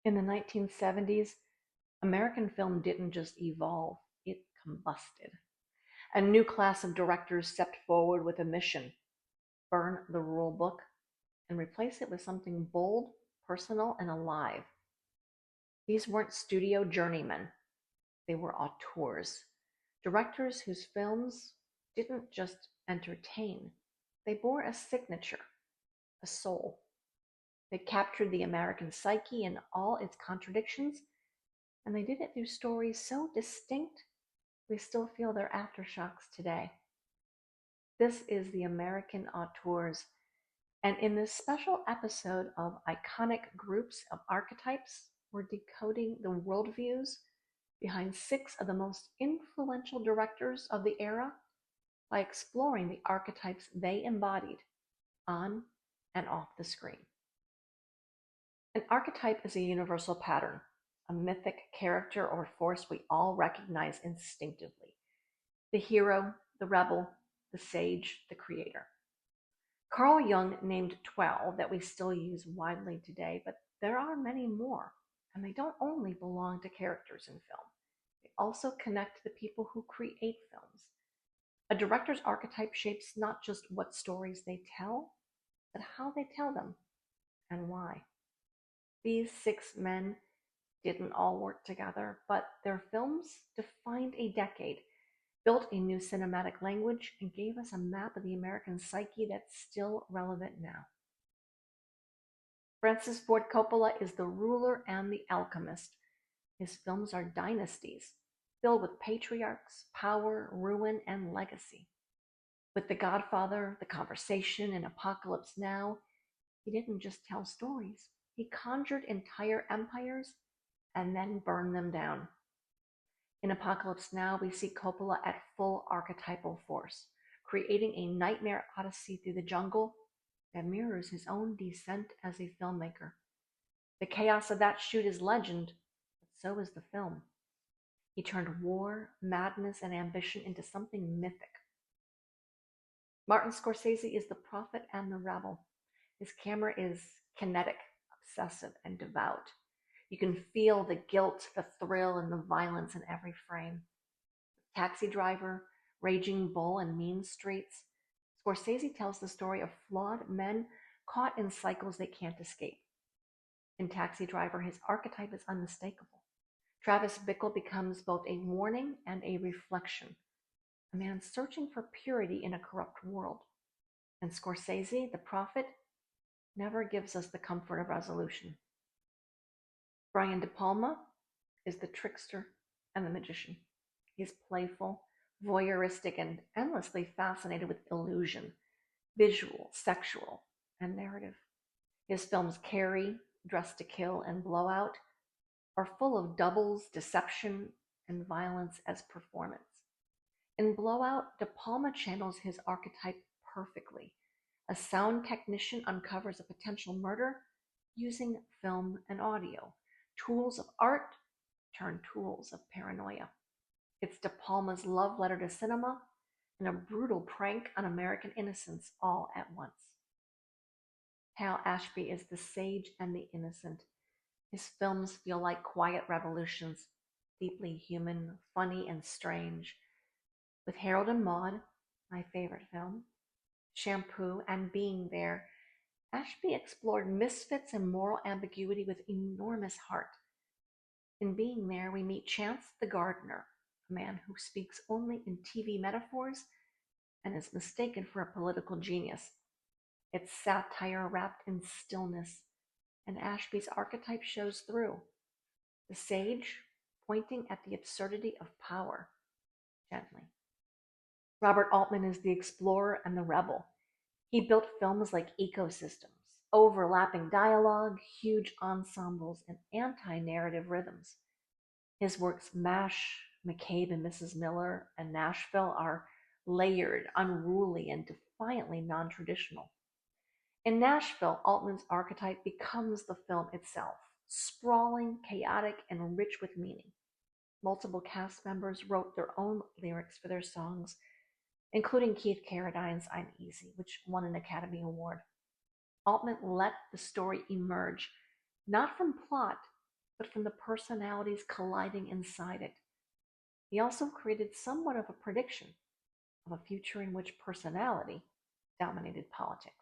In the 1970s, American film didn't just evolve, it combusted. A new class of directors stepped forward with a mission: burn the rule book and replace it with something bold, personal, and alive. These weren't studio journeymen, they were auteurs, directors whose films didn't just entertain, they bore a signature, a soul. They captured the American psyche and all its contradictions, and they did it through stories so distinct we still feel their aftershocks today. This is the American Auteurs, and in this special episode of Iconic Groups of Archetypes, we're decoding the worldviews behind 6 of the most influential directors of the era by exploring the archetypes they embodied on and off the screen. An archetype is a universal pattern, a mythic character or force we all recognize instinctively: the hero, the rebel, the sage, the creator. Carl Jung named 12 that we still use widely today, but there are many more, and they don't only belong to characters in film. They also connect to the people who create films. A director's archetype shapes not just what stories they tell, but how they tell them and why. These 6 men didn't all work together, but their films defined a decade, built a new cinematic language, and gave us a map of the American psyche that's still relevant now. Francis Ford Coppola is the ruler and the alchemist. His films are dynasties, filled with patriarchs, power, ruin, and legacy. With The Godfather, The Conversation, and Apocalypse Now, he didn't just tell stories. He conjured entire empires and then burned them down. In Apocalypse Now, we see Coppola at full archetypal force, creating a nightmare odyssey through the jungle that mirrors his own descent as a filmmaker. The chaos of that shoot is legend, but so is the film. He turned war, madness, and ambition into something mythic. Martin Scorsese is the prophet and the rebel. His camera is kinetic, obsessive, and devout. You can feel the guilt, the thrill, and the violence in every frame. Taxi Driver, Raging Bull, and Mean Streets, Scorsese tells the story of flawed men caught in cycles they can't escape. In Taxi Driver, his archetype is unmistakable. Travis Bickle becomes both a warning and a reflection, a man searching for purity in a corrupt world. And Scorsese, the prophet, never gives us the comfort of resolution. Brian De Palma is the trickster and the magician. He's playful, voyeuristic, and endlessly fascinated with illusion, visual, sexual, and narrative. His films Carrie, Dressed to Kill, and Blowout are full of doubles, deception, and violence as performance. In Blowout, De Palma channels his archetype perfectly. A sound technician uncovers a potential murder using film and audio. Tools of art turn tools of paranoia. It's De Palma's love letter to cinema and a brutal prank on American innocence all at once. Hal Ashby is the sage and the innocent. His films feel like quiet revolutions, deeply human, funny, and strange. With Harold and Maude, my favorite film, Shampoo, and Being There, Ashby explored misfits and moral ambiguity with enormous heart. In Being There, we meet Chance the gardener, a man who speaks only in TV metaphors and is mistaken for a political genius. It's satire wrapped in stillness, and Ashby's archetype shows through. The sage, pointing at the absurdity of power, gently. Robert Altman is the explorer and the rebel. He built films like Ecosystems, overlapping dialogue, huge ensembles, and anti-narrative rhythms. His works MASH, McCabe and Mrs. Miller, and Nashville are layered, unruly, and defiantly non-traditional. In Nashville, Altman's archetype becomes the film itself, sprawling, chaotic, and rich with meaning. Multiple cast members wrote their own lyrics for their songs, including Keith Carradine's I'm Easy, which won an Academy Award. Altman let the story emerge, not from plot, but from the personalities colliding inside it. He also created somewhat of a prediction of a future in which personality dominated politics.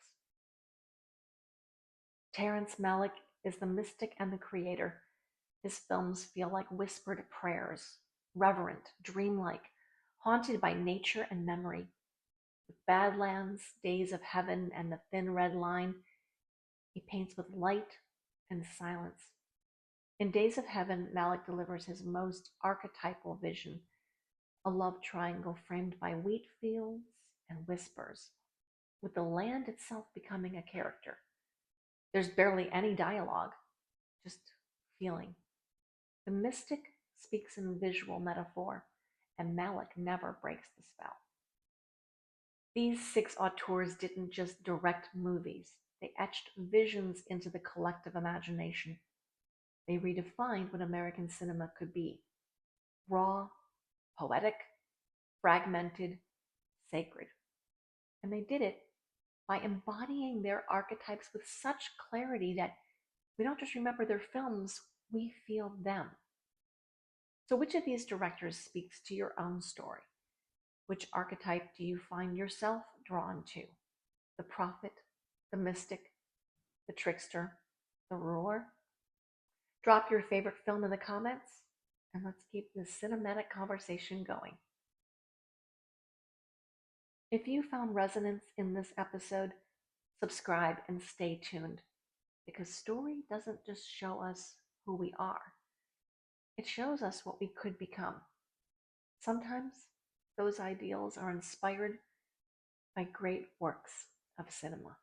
Terrence Malick is the mystic and the creator. His films feel like whispered prayers, reverent, dreamlike, haunted by nature and memory. With Badlands, Days of Heaven, and The Thin Red Line, he paints with light and silence. In Days of Heaven, Malick delivers his most archetypal vision, a love triangle framed by wheat fields and whispers, with the land itself becoming a character. There's barely any dialogue, just feeling. The mystic speaks in visual metaphor, and Malick never breaks the spell. These 6 auteurs didn't just direct movies, they etched visions into the collective imagination. They redefined what American cinema could be: raw, poetic, fragmented, sacred. And they did it by embodying their archetypes with such clarity that we don't just remember their films, we feel them. So, which of these directors speaks to your own story? Which archetype do you find yourself drawn to? The prophet, the mystic, the trickster, the ruler? Drop your favorite film in the comments, and let's keep this cinematic conversation going. If you found resonance in this episode, subscribe and stay tuned, because story doesn't just show us who we are, it shows us what we could become. Sometimes those ideals are inspired by great works of cinema.